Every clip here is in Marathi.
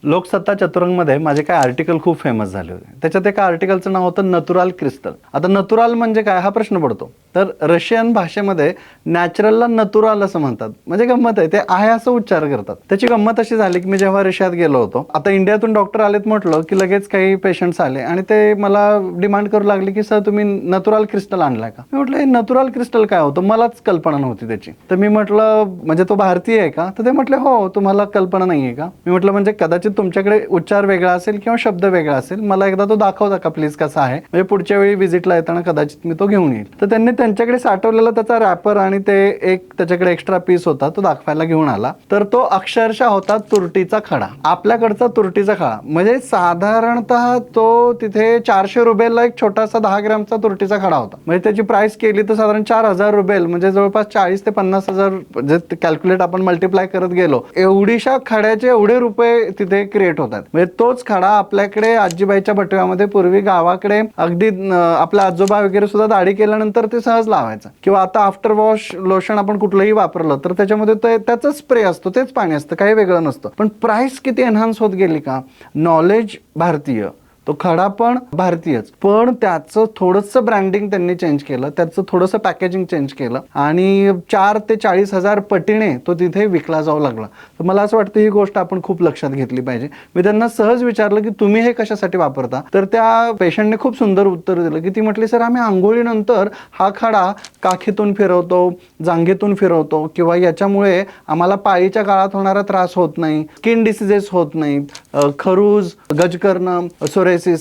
लोकसत्ता चतुरंगमध्ये माझे काही आर्टिकल खूप फेमस झाले होते. त्याच्यात एका आर्टिकलचं नाव होतं नॅचरल क्रिस्टल. आता नॅचरल म्हणजे काय हा प्रश्न पडतो. तर रशियन भाषेमध्ये नॅचरलला नॅचरल असं म्हणतात. म्हणजे गंमत आहे, ते आहे असं उच्चार करतात. त्याची गंमत अशी झाली की मी जेव्हा रशियात गेलो होतो, आता इंडियातून डॉक्टर आलेत म्हटलं की लगेच काही पेशंट्स आले आणि ते मला डिमांड करू लागले की सर तुम्ही नॅचरल क्रिस्टल आणलाय का. मी म्हटलं हे नॅचरल क्रिस्टल काय होतं, मलाच कल्पना नव्हती त्याची. तर मी म्हटलं म्हणजे तो भारतीय आहे का, तर ते म्हटले हो, तुम्हाला कल्पना नाहीये का. मी म्हटलं म्हणजे कदाचित तुमच्याकडे उच्चार वेगळा असेल किंवा शब्द वेगळा असेल, मला एकदा तो दाखवता का प्लीज कसा आहे, म्हणजे पुढच्या वेळी व्हिजिटला येताना कदाचित मी तो घेऊन येईल. तर त्यांनी त्यांच्याकडे साठवलेला त्याचा रॅपर आणि ते एक त्याच्याकडे एक्स्ट्रा पीस होता, तो दाखवायला घेऊन आला. तर तो अक्षरशः होता तुरटीचा खडा, आपल्याकडचा तुरटीचा खडा. म्हणजे साधारणतः तो तिथे 400 रुपयाला एक छोटासा 10 ग्रॅमचा तुरटीचा खडा होता. म्हणजे त्याची प्राइस केली तर साधारण 4,000 रुपये, म्हणजे जवळपास 40 ते 50,000, म्हणजे कॅल्क्युलेट आपण मल्टिप्लाय करत गेलो, एवढीशा खड्याचे एवढे रुपये तिथे क्रिएट होतात. म्हणजे तोच खडा आपल्याकडे आजीबाईच्या बटव्यामध्ये पूर्वी गावाकडे अगदी आपल्या आजोबा वगैरे सुद्धा दाढी केल्यानंतर ते सहज लावायचं, किंवा आता आफ्टर वॉश लोशन आपण कुठलंही वापरलं तर त्याच्यामध्ये त्याचं स्प्रे असतो, तेच पाणी असतं, काही वेगळं नसतं. पण प्राइस किती एनहान्स होत गेली का. नॉलेज भारतीय, तो खडा पण भारतीयच, पण त्याचं थोडंसं ब्रँडिंग त्यांनी चेंज केलं, त्याचं थोडंसं पॅकेजिंग चेंज केलं आणि 4 ते 40,000 पटीने तो तिथे विकला जाऊ लागला. तर मला असं वाटतं ही गोष्ट आपण खूप लक्षात घेतली पाहिजे. मी त्यांना सहज विचारलं की तुम्ही हे कशासाठी वापरता, तर त्या पेशंटने खूप सुंदर उत्तर दिलं की ती म्हटली सर आम्ही आंघोळीनंतर हा खडा काखीतून फिरवतो, जांघेतून फिरवतो, किंवा याच्यामुळे आम्हाला पाळीच्या काळात होणारा त्रास होत नाही, स्किन डिसीजेस होत नाहीत, खरूज, गजकर्ण,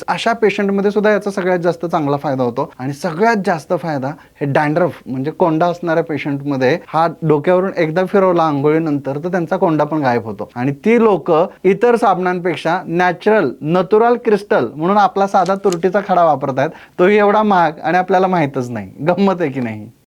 अशा पेशंटमध्ये सुद्धा याचा सगळ्यात जास्त चांगला फायदा होतो. आणि सगळ्यात जास्त फायदा हे डॅन्ड्रफ म्हणजे कोंडा असणाऱ्या पेशंटमध्ये, हा डोक्यावरून एकदा फिरवला आंघोळीनंतर तर त्यांचा कोंडा पण गायब होतो. आणि ती लोक इतर साबणांपेक्षा नॅचरल क्रिस्टल म्हणून आपला साधा तुरटीचा खडा वापरतायत, तोही एवढा महाग आणि आपल्याला माहितच नाही. गंमत आहे की नाही.